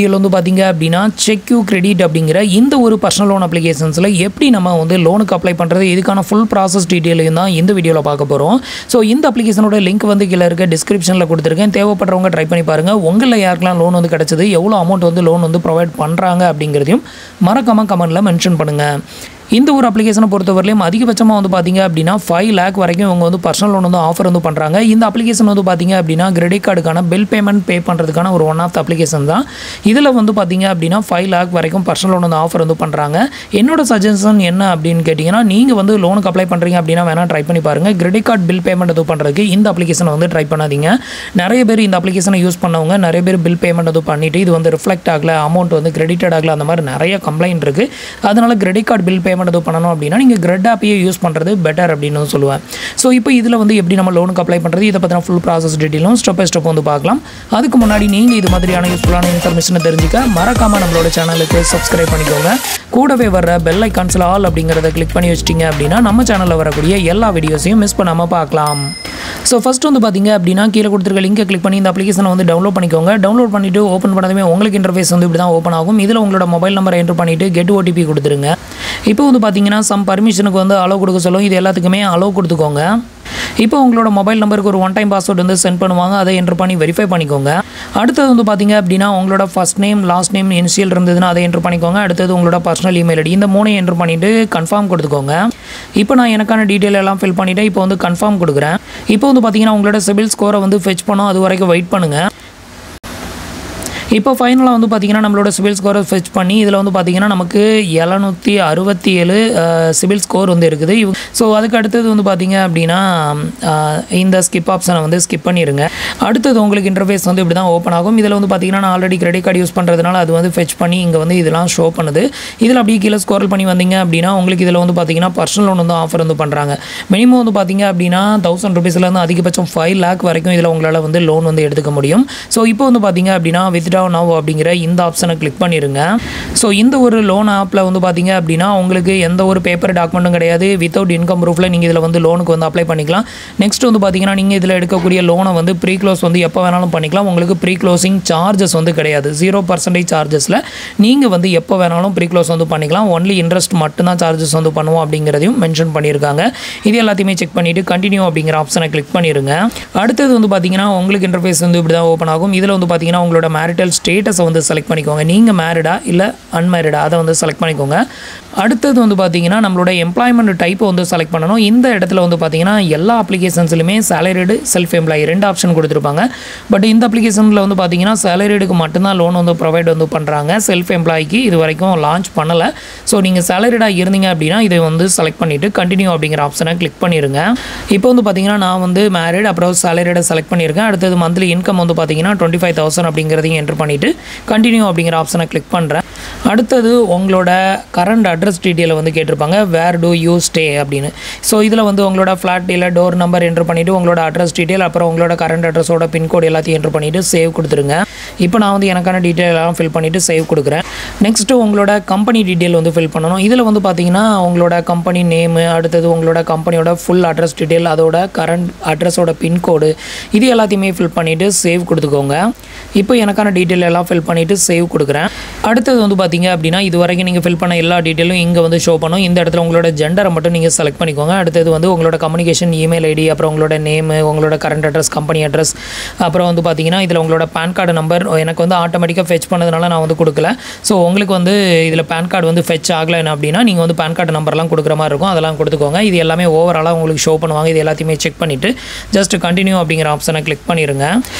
இதில் வந்து பார்த்தீங்க அப்படின்னா செக்யூ கிரெடிட் அப்படிங்கிற இந்த ஒரு பர்சனல் லோன் அப்ளிகேஷன்ஸில் எப்படி நம்ம வந்து லோனுக்கு அப்ளை பண்ணுறது இதுக்கான ஃபுல் ப்ராசஸ் டீட்டெயிலையும் தான் இந்த வீடியோவில் பார்க்க போகிறோம். ஸோ இந்த அப்ளிகேஷனோட லிங்க் வந்து கீழே இருக்க டிஸ்கிரிப்ஷனில் கொடுத்துருக்கேன். தேவைப்படுறவங்க ட்ரை பண்ணி பாருங்கள். உங்களில் யாருக்கெல்லாம் லோன் வந்து கிடச்சிது, எவ்வளோ அமௌண்ட் வந்து லோன் வந்து ப்ரொவைட் பண்ணுறாங்க அப்படிங்கிறதையும் மறக்காமல் கமெண்ட்டில் மென்ஷன் பண்ணுங்கள். இந்த ஒரு அப்ளிகேஷனை பொறுத்தவரையிலும் அதிகபட்சமாக வந்து பார்த்தீங்க அப்படின்னா 5 lakh வரைக்கும் இவங்க வந்து பர்சனல் லோன் வந்து ஆஃபர் வந்து பண்ணுறாங்க. இந்த அப்ளிகேஷன் வந்து பார்த்தீங்க அப்படின்னா கிரெடிட் கார்டுக்கான பில் பேமெண்ட் பே பண்ணுறதுக்கான ஒரு ஒன் ஆஃப் த அப்ளிகேஷன் தான். இதில் வந்து பார்த்தீங்க அப்படின்னா 5 lakh வரைக்கும் பர்சனல் லோன் வந்து ஆஃபர் வந்து பண்ணுறாங்க. என்னோட சஜஷன் என்ன அப்படின்னு கேட்டிங்கன்னா, நீங்கள் வந்து லோனுக்கு அப்ளை பண்ணுறீங்க அப்படின்னா வேணால் ட்ரை பண்ணி பாருங்கள். கிரெடிட் கார்டு பில் பேமெண்ட் இது பண்ணுறதுக்கு இந்த அப்ளிகேஷனை வந்து ட்ரை பண்ணாதீங்க. நிறைய பேர் இந்த அப்ளிகேஷனை யூஸ் பண்ணவங்க நிறைய பேர் பில் பேமெண்ட் அது பண்ணிவிட்டு இது வந்து ரிஃப்ளெக்ட் ஆகலை, அமௌண்ட் வந்து கிரெடிட்டட் ஆகலை, அந்த மாதிரி நிறைய கம்ப்ளைண்ட் இருக்குது. அதனால் கிரெடிட் கார்டு பில் பேமெண்ட் இது பண்ணணும் அப்படின்னா நீங்கள் கிரெட் ஆப்பையே யூஸ் பண்ணுறது பெட்டர் அப்படின்னு சொல்லுவேன். ஸோ இப்போ இதில் வந்து எப்படி நம்ம லோனுக்கு அப்ளை பண்ணுறது, இதை பற்றின ஃபுல் ப்ராசஸ் டீட்டெயிலும் ஸ்டெப் பை ஸ்டெப் வந்து பார்க்கலாம். அதுக்கு முன்னாடி நீங்கள் இது மாதிரியான யூஸ்ஃபுல்லான இன்ஃபர்மேஷனை தெரிஞ்சுக்க மறக்காமல் நம்மளோட சேனலுக்கு சப்ஸ்கிரைப் பண்ணிக்கோங்க. கூடவே வர பெல் ஐக்கான்ஸில் ஆல் அப்படிங்கிறத கிளிக் பண்ணி வச்சிட்டிங்க அப்படின்னா நம்ம சேனலில் வரக்கூடிய எல்லா வீடியோஸையும் மிஸ் பண்ணாமல் பார்க்கலாம். ஸோ ஃபஸ்ட் வந்து பார்த்தீங்க அப்படின்னா கீழே கொடுத்துருக்க லிங்கை கிளிக் பண்ணி இந்த அப்ளிகேஷனை வந்து டவுன்லோட் பண்ணிக்கோங்க. டவுன்லோட் பண்ணிவிட்டு ஓப்பன் பண்ணதுமே உங்களுக்கு இன்டர்ஃபேஸ் வந்து இப்படி தான் ஓப்பன் ஆகும். இதில் உங்களோட மொபைல் நம்பரை என்டர் பண்ணிவிட்டு கெட் ஓடிபி கொடுத்துருங்க. இப்போ வந்து பார்த்தீங்கன்னா சம் பர்மிஷனுக்கு வந்து அலோவ் கொடுக்க சொல்லும். இது எல்லாத்துக்குமே அலோவ் கொடுத்துக்கோங்க. இப்போ உங்களோட மொபைல் நம்பருக்கு ஒரு 1 டைம் பாஸ்வேர்டு வந்து சென்ட் பண்ணுவாங்க. அதை என்டர் பண்ணி வெரிஃபை பண்ணிக்கோங்க. அடுத்தது வந்து பார்த்தீங்க அப்படின்னா உங்களோட first name last name initial இருந்ததுன்னா அதை என்டர் பண்ணிக்கோங்க. அடுத்தது உங்களோட பர்சனல் இமெயில் ஐடி, இந்த 3 என்டர் பண்ணிவிட்டு கன்ஃபார்ம் கொடுத்துக்கோங்க. இப்போ நான் எனக்கான டீட்டெயில் எல்லாம் ஃபில் பண்ணிவிட்டு இப்போ வந்து கன்ஃபார்ம் கொடுக்குறேன். இப்போ வந்து பார்த்தீங்கன்னா உங்களோட சிபில் ஸ்கோரை வந்து ஃபெச் பண்ணோம், அது வரைக்கும் வெயிட் பண்ணுங்கள். இப்போ ஃபைனலாக வந்து பார்த்தீங்கன்னா நம்மளோட சிபில் ஸ்கோரை ஃபெச் பண்ணி இதில் வந்து பார்த்தீங்கன்னா நமக்கு 767 சிபில் ஸ்கோர் வந்து இருக்குது. ஸோ அதுக்கு அடுத்தது வந்து பார்த்தீங்க அப்படின்னா இந்த ஸ்கிப் ஆப்ஷனை வந்து ஸ்கிப் பண்ணிடுங்க. அடுத்தது உங்களுக்கு இன்டர்ஃபேஸ் வந்து இப்படி தான் ஓப்பன் ஆகும். இதில் வந்து பார்த்தீங்கன்னா நான் ஆல்ரெடி கிரெடிட் கார்டு யூஸ் பண்ணுறதுனால அது வந்து ஃபெச் பண்ணி இங்கே வந்து இதெல்லாம் ஷோ பண்ணுது. இதில் அப்படியே கீழே ஸ்கோரல் பண்ணி வந்தீங்க அப்படின்னா உங்களுக்கு இதில் வந்து பார்த்தீங்கன்னா பர்சனல் லோன் வந்து ஆஃபர் வந்து பண்ணுறாங்க. மினிமம் வந்து பார்த்தீங்க அப்படின்னா 1000 rupeesலேருந்து அதிகபட்சம் 5 lakh வரைக்கும் இதில் உங்களால் வந்து லோன் வந்து எடுத்துக்க முடியும். ஸோ இப்போ வந்து பார்த்தீங்க அப்படின்னா வித்ட்ரா நவ் அப்படிங்கிற இந்த ஆப்ஷனை கிளிக் பண்ணிடுங்க. ஸோ இந்த ஒரு லோன் ஆப்பில் வந்து பார்த்தீங்க அப்படின்னா உங்களுக்கு எந்த ஒரு பேப்பர் டாக்குமெண்ட்டும் கிடையாது. வித்தவுட் இன்கம் ப்ரூஃபில் நீங்கள் இதில் வந்து லோனுக்கு வந்து அப்ளை பண்ணிக்கலாம். நெக்ஸ்ட் வந்து பார்த்தீங்கன்னா நீங்கள் இதில் எடுக்கக்கூடிய லோனை வந்து ப்ரீ க்ளோஸ் வந்து எப்போ வேணாலும் பண்ணிக்கலாம். உங்களுக்கு ப்ரீ க்ளோசிங் சார்ஜஸ் வந்து கிடையாது. 0% சார்ஜஸில் நீங்கள் வந்து எப்போ வேணாலும் ப்ரீ க்ளோஸ் வந்து பண்ணிக்கலாம். ஒன்லி இன்ட்ரெஸ்ட் மட்டும்தான் சார்ஜஸ் வந்து பண்ணுவோம் அப்படிங்கிறதையும் மென்ஷன் பண்ணியிருக்காங்க. இது எல்லாத்தையுமே செக் பண்ணிவிட்டு கண்டினியூ அப்படிங்கிற ஆப்ஷனை கிளிக் பண்ணிடுங்க. அடுத்தது வந்து பார்த்தீங்கன்னா உங்களுக்கு இன்டர்ஃபேஸ் வந்து இப்படி தான் ஓப்பன் ஆகும். இதில் வந்து பார்த்தீங்கன்னா உங்களோட மேரிட்டல் ஸ்டேட்டஸை வந்து செலக்ட் பண்ணிக்கோங்க. நீங்கள் மேரிடா இல்லை அன்மேரிடா அதை வந்து செலக்ட் பண்ணிக்கோங்க. அடுத்தது வந்து பார்த்தீங்கன்னா நம்மளோட எம்ப்ளாய்மெண்ட் டைப்பை வந்து செலக்ட் பண்ணணும். இந்த இடத்துல வந்து பார்த்தீங்கன்னா எல்லா அப்ளிகேஷன்ஸ்லையுமே சேலரிடு செல்ஃப் எம்ப்ளாயி 2 ஆப்ஷன் கொடுத்துருப்பாங்க. பட் இந்த அப்ளிகேஷனில் வந்து பார்த்தீங்கன்னா சேலரிடுக்கு மட்டும்தான் லோன் வந்து ப்ரொவைட் வந்து பண்ணுறாங்க. செல்ஃப் எம்ப்ளாய்க்கு இது வரைக்கும் லான்ச் பண்ணலை. ஸோ நீங்கள் சேலரிடாக இருந்தீங்க அப்படின்னா இதை வந்து செலக்ட் பண்ணிவிட்டு கண்டினியூ அப்படிங்கிற ஆப்ஷனை கிளிக் பண்ணிடுங்க. இப்போ வந்து பார்த்தீங்கன்னா நான் வந்து மேரிட் அப்புறம் சேலரிடை செலக்ட் பண்ணியிருக்கேன். அடுத்தது மந்த்லி இன்கம் வந்து பார்த்தீங்கன்னா 25,000 அப்படிங்கிறதையும் என்டர் பண்ணிவிட்டு கண்டினியூ அப்படிங்கிற ஆப்ஷனை கிளிக் பண்ணுறேன். அடுத்தது உங்களோட கரண்ட் அட்ரஸ் டீட்டெயிலை வந்து கேட்டிருப்பாங்க. வேர் டு யூ ஸ்டே அப்படின்னு. ஸோ இதில் வந்து உங்களோட ஃப்ளாட் இல்லை டோர் நம்பர் என்டர் பண்ணிவிட்டு உங்களோட அட்ரஸ் டீட்டெயில் அப்புறம் உங்களோட கரண்ட் அட்ரஸோட பின்கோடு எல்லாத்தையும் என்டர் பண்ணிவிட்டு சேவ் கொடுத்துருங்க. இப்போ நான் வந்து எனக்கான டீட்டெயில் எல்லாம் ஃபில் பண்ணிவிட்டு சேவ் கொடுக்குறேன். நெக்ஸ்ட்டு உங்களோட கம்பெனி டீட்டெயில் வந்து ஃபில் பண்ணணும். இதில் வந்து பார்த்தீங்கன்னா உங்களோட கம்பெனி நேமு, அடுத்தது உங்களோட கம்பெனியோட ஃபுல் அட்ரஸ் டீட்டெயில், அதோட கரண்ட் அட்ரஸோட பின்கோடு, இது எல்லாத்தையுமே ஃபில் பண்ணிவிட்டு சேவ் கொடுத்துக்கோங்க. இப்போ எனக்கான டீட்டெயில் எல்லாம் ஃபில் பண்ணிவிட்டு சேவ் கொடுக்குறேன். அடுத்தது வந்து பார்த்தீங்க அப்படின்னா இது வரைக்கும் நீங்கள் ஃபில் பண்ண எல்லா டீட்டெயிலும் இங்கே வந்து ஷோ பண்ணும். இந்த இடத்துல உங்களோட ஜெண்டரை மட்டும் நீங்கள் செலக்ட் பண்ணிக்கோங்க. அடுத்தது வந்து உங்களோட கம்யூனிகேஷன் இமெயில் ஐடி, அப்புறம் உங்களோட நேமு, உங்களோட கரண்ட் அட்ரஸ், கம்பெனி அட்ரஸ், அப்புறம் வந்து பார்த்தீங்கன்னா இதில் உங்களோட பேன் கார்டு நம்பர் எனக்கு வந்து ஆட்டோமேட்டிக்காக ஃபெச் பண்ணதுனால நான் வந்து கொடுக்கல. ஸோ உங்களுக்கு வந்து இதில் பேன் கார்டு வந்து ஃபெச் ஆகலை அப்படின்னா நீங்கள் வந்து பேன் கார்டு நம்பர்லாம் கொடுக்குற மாதிரி இருக்கும். அதெல்லாம் கொடுத்துக்கோங்க. இது எல்லாமே ஓவராலாக உங்களுக்கு ஷோ பண்ணுவாங்க. இது எல்லாத்தையுமே செக் பண்ணிவிட்டு ஜஸ்ட் கண்டினியூ அப்படிங்கிற ஆப்ஷனை கிளிக் பண்ணிடுங்க.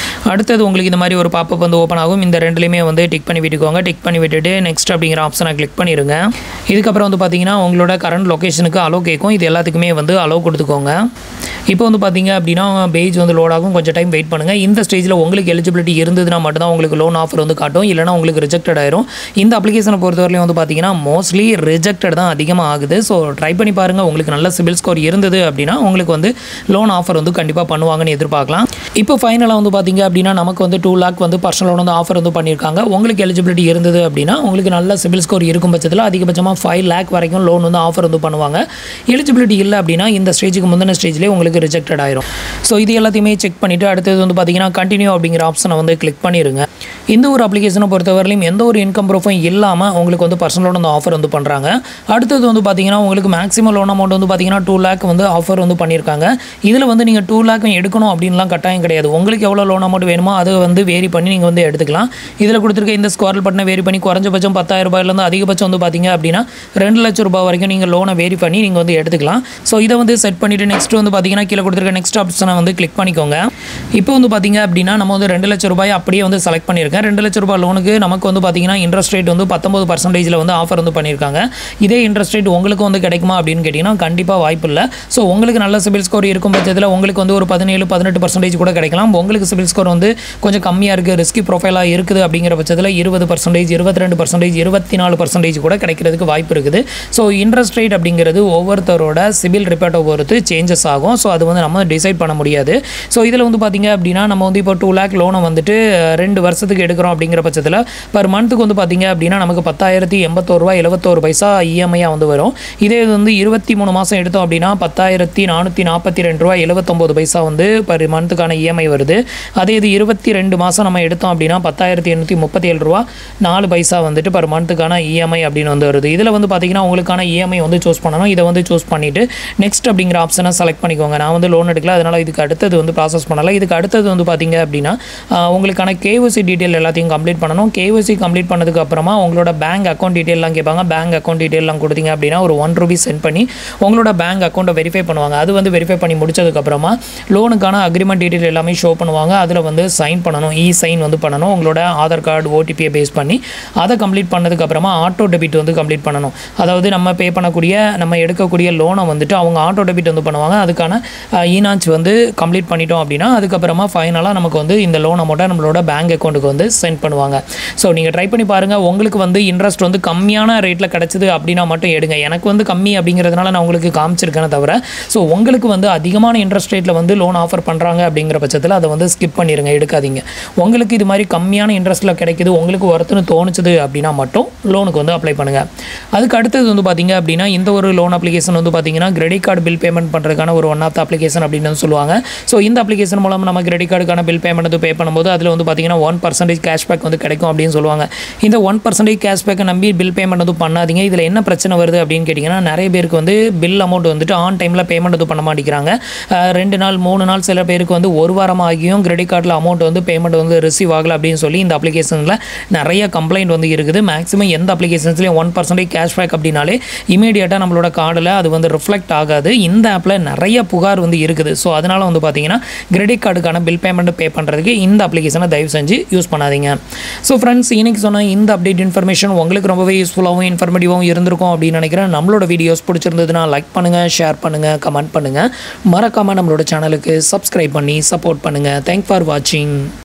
அடுத்தது உங்களுக்கு இந்த மாதிரி ஒரு பாப்பப் வந்து ஓப்பன் ஆகும். இந்த ரெண்டுலையுமே வந்து டிக் பண்ணி விட்டுக்கோங்க. டிக் பண்ணி விட்டுட்டு நெக்ஸ்ட் அப்படிங்கிற ஆப்ஷனை கிளிக் பண்ணிடுங்க. இதுக்கப்புறம் வந்து பார்த்தீங்கன்னா உங்களோட கரண்ட் லொக்கேஷனுக்கு அலோ கேட்கும். இது எல்லாத்துக்குமே வந்து அலோ கொடுத்துக்கோங்க. இப்போ வந்து பார்த்தீங்க அப்படின்னா பேஜ் வந்து லோட் ஆகும். கொஞ்சம் டைம் வெயிட் பண்ணுங்கள். இந்த ஸ்டேஜில் உங்களுக்கு எலிஜிபிலிட்டி இருந்ததுன்னா மட்டும்தான் உங்களுக்கு லோன் ஆஃபர் வந்து காட்டும். இல்லைனா உங்களுக்கு ரிஜெக்டட் ஆயிரும். இந்த அப்ளிகேஷனை பொறுத்தவரையிலும் வந்து பார்த்தீங்கன்னா மோஸ்ட்லி ரிஜெக்டட் தான் அதிகமாக ஆகுது. ஸோ ட்ரை பண்ணி பாருங்கள். உங்களுக்கு நல்ல சிபில் ஸ்கோர் இருந்தது அப்படின்னா உங்களுக்கு வந்து லோன் ஆஃபர் வந்து கண்டிப்பாக பண்ணுவாங்கன்னு எதிர்பார்க்கலாம். இப்போ ஃபைனலாக வந்து பார்த்தீங்க அப்படின்னா நமக்கு வந்து 2 lakh வந்து பர்சனல் லோன் வந்து ஆஃபர் வந்து பண்ணியிருக்காங்க. உங்களுக்கு எலிஜிபிலிட்டி இருந்தது அப்படின்னா உங்களுக்கு நல்ல சிபில் ஸ்கோர் இருக்கும் பட்சத்தில் அதிகபட்சமாக 5 lakh வரைக்கும் லோன் வந்து ஆஃபர் வந்து பண்ணுவாங்க. எலிஜிபிலிட்டி இல்லை அப்படின்னா இந்த ஸ்டேஜுக்கு முந்தின ஸ்டேஜ்லேயே உங்களுக்கு ரிஜெக்டட் ஆயிரும். ஸோ இது எல்லாத்தையுமே செக் பண்ணிவிட்டு அடுத்தது வந்து பார்த்தீங்கன்னா கண்டினியூ அப்படிங்கிற ஆப்ஷனை வந்து கிளிக் பண்ணிடுங்க. இந்த ஒரு அப்ளிகேஷனை பொறுத்தவரையிலும் எந்த ஒரு இன்கம் ப்ரூஃபும் இல்லாமல் உங்களுக்கு வந்து பர்சனல் லோன் வந்து ஆஃபர் வந்து பண்ணுறாங்க. அடுத்தது வந்து பார்த்தீங்கன்னா உங்களுக்கு மேக்ஸிமம் லோன் அமௌண்ட் வந்து பார்த்தீங்கன்னா 2 lakh வந்து ஆஃபர் வந்து பண்ணியிருக்காங்க. இதில் வந்து நீங்கள் 2 lakh எடுக்கணும் அப்படின்லாம் கட்டாயம் கிடையாது. உங்களுக்கு எவ்வளோ லோன் அமௌண்ட் வேணுமோ அதை வந்து வேரி பண்ணி நீங்கள் வந்து எடுத்துக்கலாம். இதில் கொடுத்துருக்க இந்த ஸ்கோரல் பட்டனை வேரி பண்ணி குறைஞ்சபட்சம் 10,000 ரூபாயிலேருந்து அதிகபட்சம் வந்து பார்த்தீங்க அப்படின்னா 2 லட்சம் ரூபாய் வரைக்கும் நீங்கள் லோனை வேரி பண்ணி நீங்கள் வந்து எடுத்துக்கலாம். ஸோ இதை வந்து செட் பண்ணிவிட்டு நெக்ஸ்ட் வந்து பார்த்தீங்கன்னா கீழே கொடுத்துருக்க நெக்ஸ்ட் ஆப்ஷனை வந்து கிளிக் பண்ணிக்கோங்க. இப்போ வந்து பார்த்தீங்க அப்படின்னா நம்ம வந்து 2 லட்சம் ரூபாய் அப்படியே வந்து செலக்ட் பண்ணியிருக்கேன். 2 லட்சம் ரூபாய் லோனுக்கு நமக்கு வந்து பார்த்தீங்கன்னா இன்ட்ரெஸ்ட் ரேட் வந்து 19% வந்து ஆஃபர் வந்து பண்ணியிருக்காங்க. இதே இன்ட்ரெஸ்ட் ரேட் உங்களுக்கு வந்து கிடைக்குமா அப்படின்னு கேட்டிங்கன்னா கண்டிப்பாக வாய்ப்பு இல்லை. ஸோ உங்களுக்கு நல்ல சிபில் ஸ்கோர் இருக்கும் பட்சத்தில் உங்களுக்கு வந்து ஒரு 17-18% கூட கிடைக்கலாம். உங்களுக்கு சிபில் ஸ்கோர் வந்து கொஞ்சம் கம்மியாக இருக்குது, ரிஸ்கி ப்ரொஃபைலாக இருக்குது அப்படிங்கிற பட்சத்தில் 20%, 22%, 24% கூட கிடைக்கிறதுக்கு வாய்ப்பு இருக்குது. ஸோ இன்ட்ரெஸ்ட் ரேட் அப்படிங்கிறது ஒவ்வொருத்தரோட சிபில் ரிப்போர்ட்டை பொறுத்து சேஞ்சஸ் ஆகும். ஸோ அது வந்து நம்ம டிசைட் பண்ண முடியாது. ஸோ இதில் வந்து பார்த்தீங்க அப்படின்னா நம்ம வந்து இப்போ 2 lakh லோனை வந்துட்டு 2 வருஷத்துக்கு எடுக்கிறோம் அப்படிங்கிற பட்சத்தில் பர் மந்த்துக்கு வந்து பார்த்தீங்க அப்படின்னா நமக்கு 10,081 ரூபா 71 பைசா இஎம்ஐயாக வந்து வரும். இதே வந்து 23 மாதம் எடுத்தோம் அப்படின்னா 10,442 ரூபா 79 பைசா வந்து பர் மந்த்துக்கான இஎம்ஐ வருது. அதே இது 22 மாதம் நம்ம எடுத்தோம் அப்படின்னா 10,837 ரூபா 4 பைசா வந்துட்டு பர் மந்த்துக்கான இஎம்ஐ அப்படின்னு வந்து வருது. இதில் வந்து பார்த்தீங்கன்னா உங்களுக்கான இஎம்ஐ வந்து சூஸ் பண்ணணும். இதை வந்து சூஸ் பண்ணிவிட்டு நெக்ஸ்ட் அப்படிங்கிற ஆப்ஷனை செலக்ட் பண்ணிக்கோங்க. நான் வந்து லோன் எடுக்கல, அதனால் இதுக்கு அடுத்தது வந்து ப்ராசஸ் பண்ணலாம். இதுக்கு அடுத்தது வந்து பார்த்தீங்க அப்படின்னா உங்களுக்கான கேஒய்சி டீட்டெயில் எல்லாத்தையும் கம்ப்ளீட் பண்ணணும். கேஒய்சி கம்ப்ளீட் பண்ணதுக்கு அப்புறமா உங்களோட பேங்க் அக்கௌண்ட் டீட்டெயிலாம் கேட்பாங்க. பேங்க் அக்கௌண்ட் டீட்டெயிலாம் கொடுத்தீங்க அப்படின்னா ஒரு 1 ரூபி சென்ட் பண்ணி உங்களோட பேங்க் அக்கௌண்ட்டை வெரிஃபை பண்ணுவாங்க. அது வந்து வெரிஃபை பண்ணி முடிச்சதுக்கப்புறமா லோனுக்கான அக்ரிமெண்ட் டீட்டெயில் எல்லாமே ஷோ பண்ணுவாங்க. அதில் வந்து சைன் பண்ணணும், சைன் வந்து பண்ணணும். உங்களோட ஆதார் கார்டு ஓடிபியை பேஸ் பண்ணி அதை கம்ப்ளீட் பண்ணதுக்கப்புறமா ஆட்டோ டெபிட் வந்து கம்ப்ளீட் பண்ணணும். அதாவது நம்ம பே பண்ணக்கூடிய நம்ம எடுக்கக்கூடிய லோனை வந்துட்டு அவங்க ஆட்டோ டெபிட் வந்து பண்ணுவாங்க. அதுக்கான ஈனாச் வந்து கம்ப்ளீட் பண்ணிட்டோம் அப்படின்னா அதுக்கப்புறமா ஃபைனலாக நமக்கு வந்து இந்த லோன் அமௌண்ட்டை நம்மளோட பேங்க் அக்கௌண்ட்டுக்கு வந்து சென்ட் பண்ணுவாங்க. ஸோ நீங்கள் ட்ரை பண்ணி பாருங்கள். உங்களுக்கு வந்து இன்ட்ரெஸ்ட் வந்து கம்மியான ரேட்டில் கிடச்சிது அப்படின்னா மட்டும் எடுங்க. எனக்கு வந்து கம்மி அப்படிங்கிறதுனால நான் உங்களுக்கு காமிச்சிருக்கேனே தவிர ஸோ உங்களுக்கு வந்து அதிகமான இன்ட்ரெஸ்ட் ரேட்டில் வந்து லோன் ஆஃபர் பண்ணுறாங்க அப்படிங்கிற பட்சத்தில் அதை வந்து ஸ்கிப் பண்ணிடுங்க, எடுக்காதீங்க. உங்களுக்கு இது மாதிரி கம்மியான இன்ட்ரெஸ்ட்டில் கிடைக்குது, உங்களுக்கு ஒருத்தன்னு தோணுச்சுது அப்படின்னா மட்டும் லோனுக்கு வந்து அப்ளை பண்ணுங்கள். அதுக்கு அடுத்தது வந்து பார்த்தீங்க அப்படின்னா இந்த ஒரு லோன் அப்ளிகேஷன் வந்து பார்த்தீங்கன்னா கிரெடிட் கார்டு பில் பேமெண்ட் பண்ணுறதுக்கான ஒரு ஒன் ஆஃப் த அப்ளிகேஷன் அப்படின்னு சொல்லுவாங்க. ஸோ இந்த அப்ளிகேஷன் மூலம் நம்ம கிரெடிட் கார்டுக்கான பில் பேமெண்ட் வந்து பே பண்ணும்போது அதில் வந்து பார்த்தீங்கன்னா 1% கேஷ்பேக் வந்து கிடைக்கும் அப்படின்னு சொல்லுவாங்க. இந்த 1% கேஷ்பேக்கை நம்பி பில் பேமெண்ட் வந்து பண்ணாதீங்க. இதில் என்ன பிரச்சனை வருது அப்படின்னு கேட்டிங்கன்னா நிறைய பேருக்கு வந்து பில் அமௌண்ட் வந்துட்டு ஆன் டைமில் பேமெண்ட் வந்து பண்ண மாட்டேங்கிறாங்க. 2 நாள் 3 நாள் சில பேருக்கு வந்து 1 வாரம் ஆகியும் கிரெடிட் கார்டில் அமௌண்ட் வந்து பேமெண்ட் வந்து ரிசீவ் ஆகலை அப்படின்னு சொல்லி இந்த அப்ளிகேஷனில் நிறைய கம்ப்ளைண்ட் வந்து இருக்குது. மேக்ஸிமம் எந்த அப்ளிகேஷன்ஸ்லேயும் 1% கேஷ்பேக் அப்படின்னாலே இமீடியட்டாக நம்மளோட கார்டில் அது வந்து ரிஃப்ளெக்ட் ஆகாது. இந்த ஆப்பில் நிறைய புகார் வந்து இருக்குது. ஸோ அதனால் வந்து பார்த்தீங்கன்னா கிரெடிட் கார்டுக்கான பில் பேமெண்ட் பே பண்ணுறதுக்கு இந்த அப்ளிகேஷனை தயவு செஞ்சு யூஸ் பண்ணாதீங்க. ஸோ ஃப்ரெண்ட்ஸ், இன்னைக்கு சொன்ன இந்த அப்டேட் இன்ஃபர்மேஷன் உங்களுக்கு ரொம்பவே யூஸ்ஃபுல்லாகவும் இன்ஃபர்மேட்டிவாகவும் இருந்திருக்கும் அப்படின்னு நினைக்கிறேன். நம்மளோட வீடியோஸ் பிடிச்சிருந்ததுன்னா லைக் பண்ணுங்கள், ஷேர் பண்ணுங்கள், கமெண்ட் பண்ணுங்கள். மறக்காமல் நம்மளோட சேனலுக்கு சப்ஸ்கிரைப் பண்ணி சப்போர்ட் பண்ணுங்கள். தேங்க்ஸ் ஃபார் வாட்சிங்.